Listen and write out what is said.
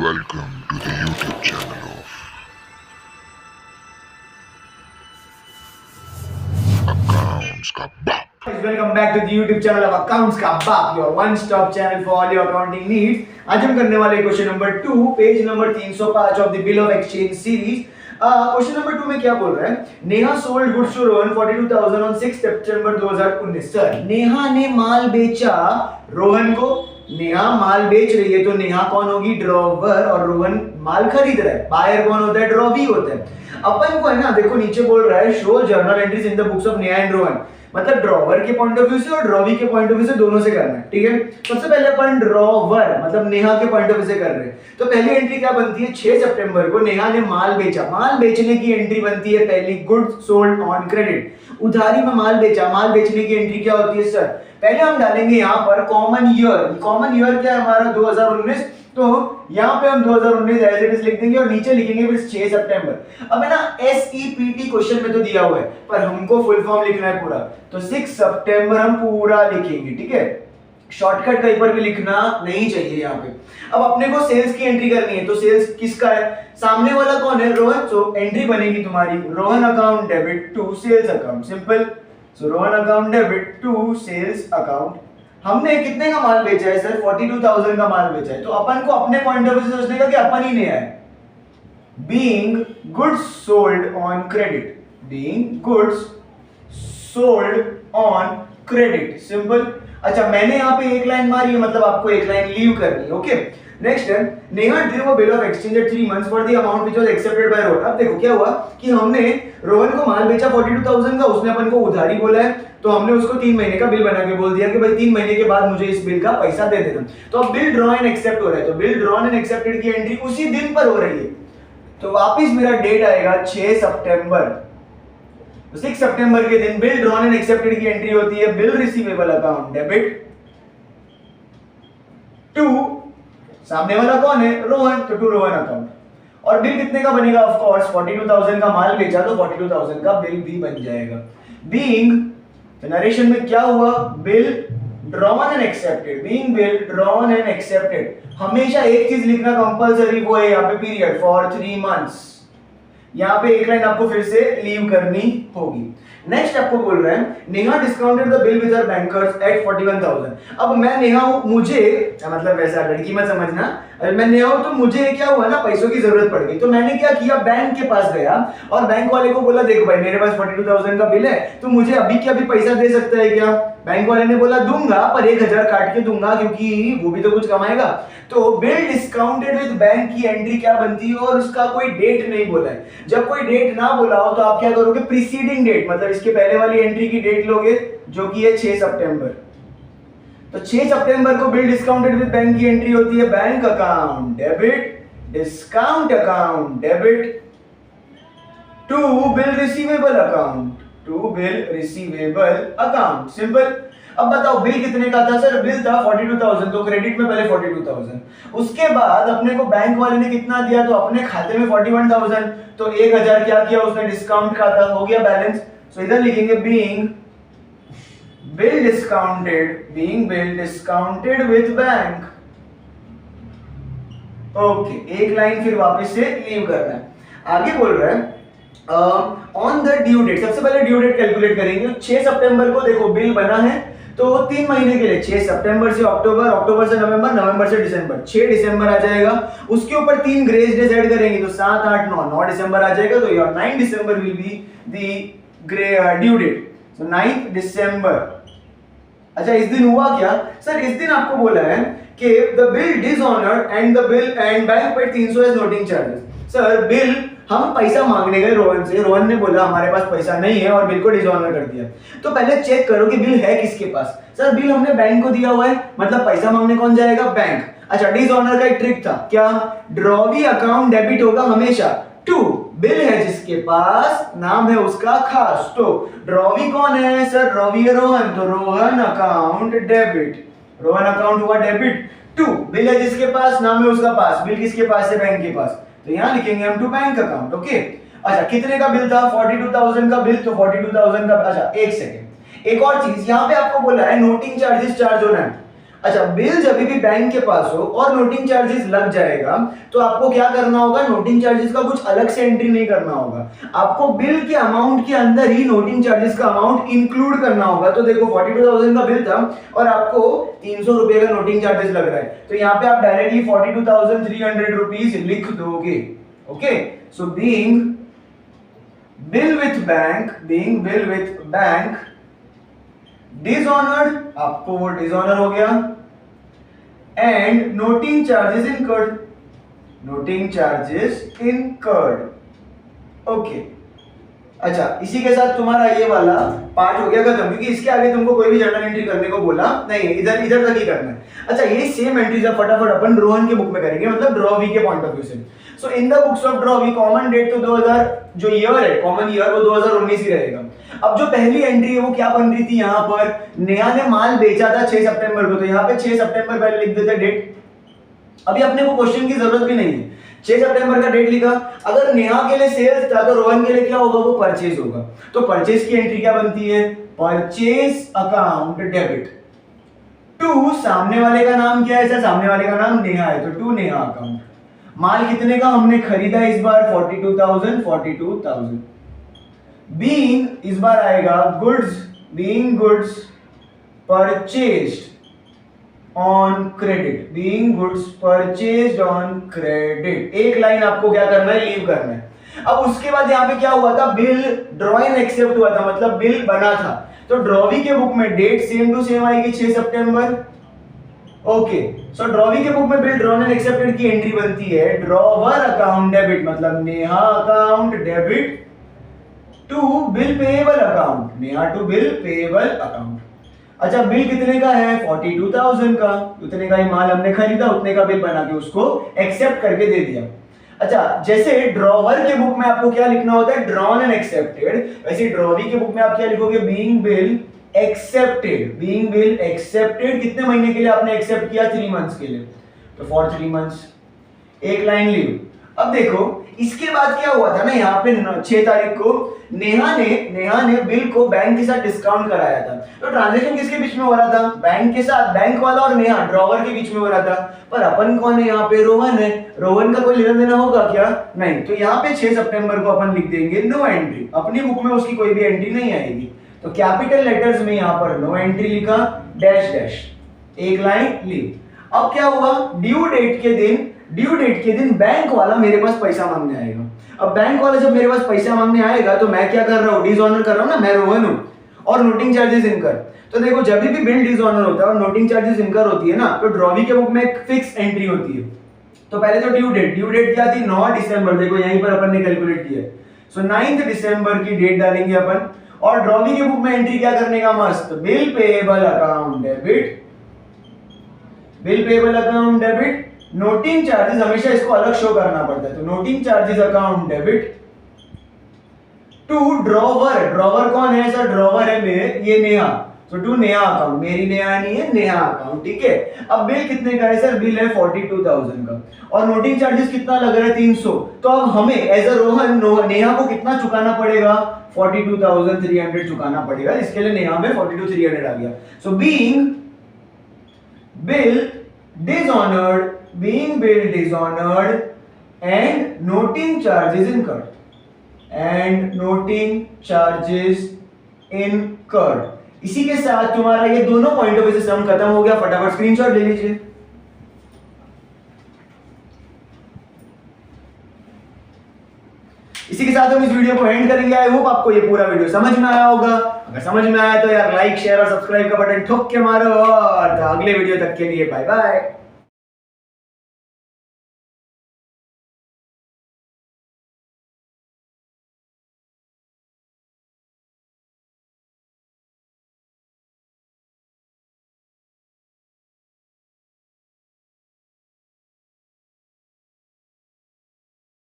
Welcome to the YouTube channel of Accounts का बाप. Guys, welcome back to the YouTube channel of Accounts का बाप, your one-stop channel for all your accounting needs. आज हम करने वाले question number 2, page number 305 of the bill of exchange series. Question number 2 में क्या बोल रहा है? Neha sold goods to Rohan 42,000 on 6 सितंबर 2019. सर, नेहा ने माल बेचा रोहन को. नेहा माल बेच रही है तो नेहा कौन होगी? ड्रॉवर. और रोहन माल खरीद रहा है. बायर कौन होता है? ड्रॉवी होता है. अपन को है ना, देखो नीचे बोल रहा है show journal entries in the books of Neha and Rohan. मतलब ड्रॉवर के पॉइंट ऑफ व्यू से और ड्रॉवी के पॉइंट ऑफ व्यू से दोनों से करना है. ठीक है, सबसे पहले अपन ड्रॉवर मतलब नेहा के पॉइंट ऑफ व्यू से कर रहे हैं. तो पहली एंट्री क्या बनती है? 6 सितंबर को नेहा ने माल बेचा. माल बेचने की एंट्री बनती है पहली, गुड्स सोल्ड ऑन क्रेडिट. उधारी में माल बेचा. माल बेचने की एंट्री क्या होती है? सर, पहले हम डालेंगे यहाँ पर कॉमन ईयर. कॉमन ईयर क्या है हमारा? 2019. तो यहाँ पे हम 2019 एज इट इज लिख देंगे और नीचे लिखेंगे फिर 6 सितंबर. अब है ना, SEPT क्वेश्चन में तो दिया हुआ है पर हमको फुल फॉर्म लिखना है पूरा. तो 6 सितंबर हम पूरा लिखेंगे. ठीक है, शॉर्टकट कहीं पर भी लिखना नहीं चाहिए यहाँ पे. अब अपने को सेल्स की एंट्री करनी है. तो सेल्स किसका है? सामने वाला कौन है? रोहन. सो एंट्री बनेगी तुम्हारी Rohan account debit to sales account. Simple. So Rohan account debit to sales account. हमने कितने का माल बेचा है सर? 42,000 का माल बेचा है. तो अपन को अपने पॉइंट ऑफ व्यू से सोचने का कि अपन ही नया है. Being goods sold on credit. Being goods sold on credit. Simple. अच्छा, मैंने यहाँ पे एक लाइन मारी है, मतलब आपको एक लाइन लीव करनी है. ओके, नेक्स्ट है Neha drew a bill of exchange at 3 months for the amount which was accepted by Rohan. अब देखो क्या हुआ कि हमने रोहन को माल बेचा 42,000 का, उसने अपन को उधारी बोला है तो हमने उसको 3 महीने का बिल बना के बोल दिया कि भाई 3 महीने के बाद मुझे इस बिल का पैसा दे देना. तो अब बिल ड्रॉ एंड एक्सेप्ट हो रहा है. तो बिल ड्रॉन एंड एक्सेप्टेड की एंट्री उसी दिन पर हो रही है. तो वापस मेरा डेट आएगा 6 सितंबर. 6 सितंबर के दिन बिल ड्रॉन एंड एक्सेप्टेड की एंट्री होती है bill receivable account debit to, सामने वाला कौन है? रोहन. तो टू रोहन अकाउंट. और बिल कितने का बनेगा? ऑफ कोर्स 42,000 का माल बेचा तो 42,000 का बिल भी बन जाएगा. बीइंग, तो नरेशन में क्या हुआ? Bill drawn and accepted. Being bill drawn and accepted. हमेशा एक चीज लिखना कंपलसरी, वो है यहाँ पे पीरियड फॉर 3 मंथ्स. यहाँ पे एक लाइन आपको फिर से लीव करनी होगी. नेक्स्ट आपको बोल रहे हैं Neha discounted the bill with her bankers at 41,000. अब मैं नेहा हूं, मुझे मतलब वैसा लड़की मत समझना, मैं नेहा हूं तो मुझे क्या हुआ ना, पैसों की जरूरत पड़ गई. तो मैंने क्या किया? बैंक के पास गया और बैंक वाले को बोला देखो भाई मेरे पास 42,000 का बिल है, तो मुझे अभी के अभी पैसा दे सकता है क्या? बैंक वाले ने बोला दूंगा पर 1,000 काट के दूंगा क्योंकि वो भी तो कुछ कमाएगा. तो बिल डिस्काउंटेड विद बैंक की एंट्री क्या बनती है? और उसका कोई डेट नहीं बोला है. जब कोई डेट ना बोला हो तो आप क्या करोगे? प्रीसीडिंग डेट, मतलब इसके पहले वाली एंट्री की डेट लोगे जो कि है 6 सितंबर. तो 6 सितंबर को बिल डिस्काउंटेड विद बैंक की एंट्री होती है bank account debit discount account debit to bill receivable account. To bill receivable account. Simple. अब बताओ बिल कितने का था? सर बिल था 42,000, तो क्रेडिट में पहले 42,000. उसके बाद अपने को बैंक वाले ने कितना दिया? तो अपने खाते में 41,000. तो 1,000 क्या किया उसने? डिस्काउंट खाता. हो गया बैलेंस. सो इधर लिखेंगे being bill discounted. Being bill discounted with bank. Okay, एक लाइन फिर वापस से लीव करना है. आगे बोल रहा है ऑन द ड्यू डेट. सबसे पहले ड्यू डेट कैलकुलेट करेंगे. 6 सितंबर को देखो बिल बना है तो 3 महीने के लिए 6 सितंबर से अक्टूबर, अक्टूबर से नवंबर, नवंबर से दिसंबर, 6 दिसंबर आ जाएगा. उसके ऊपर 3 ग्रेस डेज ऐड करेंगे तो 7, 8, 9, 9 दिसंबर आ जाएगा. तो your 9 December will be the due date. So 9 December. अच्छा, इस दिन हुआ क्या? सर इस दिन आपको बोला है कि the bill dishonoured and the bill and bank paid 300 as noting charges. Sir bill, हम पैसा मांगने गए रोहन से, रोहन ने बोला हमारे पास पैसा नहीं है और बिल को डिसऑनर कर दिया. तो पहले चेक करो कि बिल है किसके पास. सर बिल हमने बैंक को दिया हुआ है, मतलब पैसा मांगने कौन जाएगा? बैंक. अच्छा, डिसऑनर का एक ट्रिक था. क्या? ड्रॉवी अकाउंट डेबिट होगा हमेशा टू बिल है जिसके पास, नाम है उसका खास. तो ड्रॉवी कौन है? सर ड्रॉवी है रोहन, तो Rohan account debit. Rohan account हुआ डेबिट टू बिल है जिसके पास, नाम है उसका पास. बिल किसके पास है? बैंक के पास. तो यहां लिखेंगे हम टू बैंक अकाउंट. ओके. अच्छा, कितने का बिल था? 42,000 का बिल. तो 42,000 का. अच्छा एक सेकेंड, एक और चीज यहाँ पे आपको बोला है नोटिंग चार्जेस चार्ज होना है. अच्छा, बिल जब भी बैंक के पास हो और नोटिंग चार्जेस लग जाएगा तो आपको क्या करना होगा, नोटिंग चार्जेस का कुछ अलग से एंट्री नहीं करना होगा, आपको बिल के अमाउंट के अंदर ही नोटिंग चार्जेस का अमाउंट इंक्लूड करना होगा। तो देखो 42,000 का बिल था और आपको 300 रुपए का नोटिंग चार्जेस लग रहा है, तो यहाँ पे आप डायरेक्टली 42,300 रुपीज लिख दोगे। Okay, so being bill with bank dishonoured, आपको वो डिसऑनर हो गया, and noting charges incurred. Okay, अच्छा, इसी के साथ तुम्हारा ये वाला पार्ट हो गया खत्म, क्योंकि इसके आगे तुमको कोई भी जर्नल एंट्री करने को बोला नहीं है, इधर तक ही करना है। अच्छा, ये सेम एंट्रीज अब फटाफट अपन रोहन के बुक में करेंगे, मतलब ड्रॉ वी के पॉइंट ऑफ व्यू से। So in the books of drawee common date तो 2000 जो ईयर है, कॉमन ईयर वो 2019 ही रहेगा। अब जो पहली एंट्री है वो क्या बन रही थी, यहाँ पर नेहा ने माल बेचा था 6 सितंबर को, तो यहाँ पे 6 सितंबर पहले लिख देते डेट। अभी अपने को क्वेश्चन की जरूरत भी नहीं है, 6 सितंबर का डेट लिखा। अगर नेहा के लिए सेल्स था तो रोहन के लिए क्या होगा, वो परचेज होगा। तो परचेज की एंट्री क्या बनती है, परचेज अकाउंट डेबिट टू, सामने वाले का नाम क्या है सर, सामने वाले का नाम नेहा है, तो टू नेहा अकाउंट। माल कितने का हमने खरीदा इस बार, 42,000। बीइंग इस बार आएगा गुड्स परचेज्ड ऑन क्रेडिट, एक लाइन आपको क्या करना है, लीव करना है। अब उसके बाद यहाँ पे क्या हुआ था, बिल ड्रॉ एंड एक्सेप्ट हुआ था, मतलब बिल बना था। तो ड्रॉवी के बुक में डेट सेम टू सेम आएगी 6 सितंबर। ओके, सो ड्रॉवी के बुक में बिल ड्रॉन एंड एक्सेप्टेड की एंट्री बनती है ड्रॉवर अकाउंट डेबिट, मतलब Neha account debit to bill payable account, Neha to bill payable account. अच्छा, बिल कितने का है, 42,000 का, उतने का ही माल हमने खरीदा, उतने का बिल बना के उसको एक्सेप्ट करके दे दिया। अच्छा, जैसे ड्रॉवर के बुक में आपको क्या लिखना होता है, ड्रॉन एंड एक्सेप्टेड, वैसे ड्रॉवी के बुक में आप क्या लिखोगे, बीइंग बिल एक्सेप्टेड। कितने महीने के लिए आपने एक्सेप्ट किया, 3 मंथ्स के लिए, तो फॉर 3 मंथ्स, एक लाइन लीव। अब देखो इसके बाद क्या हुआ था ना, यहाँ पे 6 तारीख को नेहा ने बिल को बैंक के साथ डिस्काउंट कराया था। तो ट्रांजैक्शन किसके बीच में हो रहा था, बैंक के साथ, बैंक वाला और नेहा ड्रॉवर के बीच में हो रहा था। पर अपन कौन है यहाँ पे, रोहन है, रोहन का कोई लेना देना होगा क्या, नहीं। तो यहाँ पे 6 सितंबर को अपन लिख देंगे नो एंट्री, अपनी बुक में उसकी कोई भी एंट्री नहीं आएगी। तो कैपिटल लेटर्स में यहाँ पर नो एंट्री लिखा, डैश डैश, एक लाइन लीव। अब क्या हुआ, ड्यू डेट के दिन बैंक वाला मेरे पास पैसा मांगने आएगा। अब बैंक वाला जब मेरे पास पैसा मांगने आएगा तो मैं क्या कर रहा हूँ, डिसऑनर कर रहा हूँ ना, मैं रोहन हूँ, और नोटिंग चार्जेस इनकर। तो देखो जब भी बिल डिसऑनर होता है और नोटिंग चार्जेस इनकर होती है ना, तो ड्रॉवी के बुक में एक फिक्स एंट्री होती है। तो पहले तो ड्यू डेट क्या थी, 9 दिसंबर, देखो यहीं पर अपन ने कैलकुलेट किया। सो 9 दिसंबर की डेट डालेंगे अपन, और ड्रॉवी के बुक में एंट्री क्या करने का, मस्त, bill payable account debit, noting charges हमेशा इसको अलग शो करना पड़ता है, तो noting charges account debit to drawer कौन है सर, ड्रॉवर है ये नेहा, तो टू नेहा अकाउंट, मेरी नेहा नहीं है, नेहा अकाउंट, ठीक है। अब बिल कितने का है सर, बिल है 42,000 का, और नोटिंग चार्जेस कितना लग रहा है, 300। तो अब हमें एज अ रोहन नेहा को कितना चुकाना पड़ेगा, 42,300 चुकाना पड़ेगा, इसके लिए नेहा में 42,300 आ गया। So being bill dishonoured and noting charges incurred, इसी के साथ तुम्हारा ये दोनों पॉइंट ऑफ व्यू से सम खत्म हो गया। फटाफट स्क्रीनशॉट ले लीजिए। इसी के साथ हम इस वीडियो को एंड करेंगे। आई होप आपको ये पूरा वीडियो समझ में आया होगा। अगर समझ में आया तो यार लाइक शेयर और सब्सक्राइब का बटन ठोक के मारो, और तो अगले वीडियो तक के लिए बाय बाय।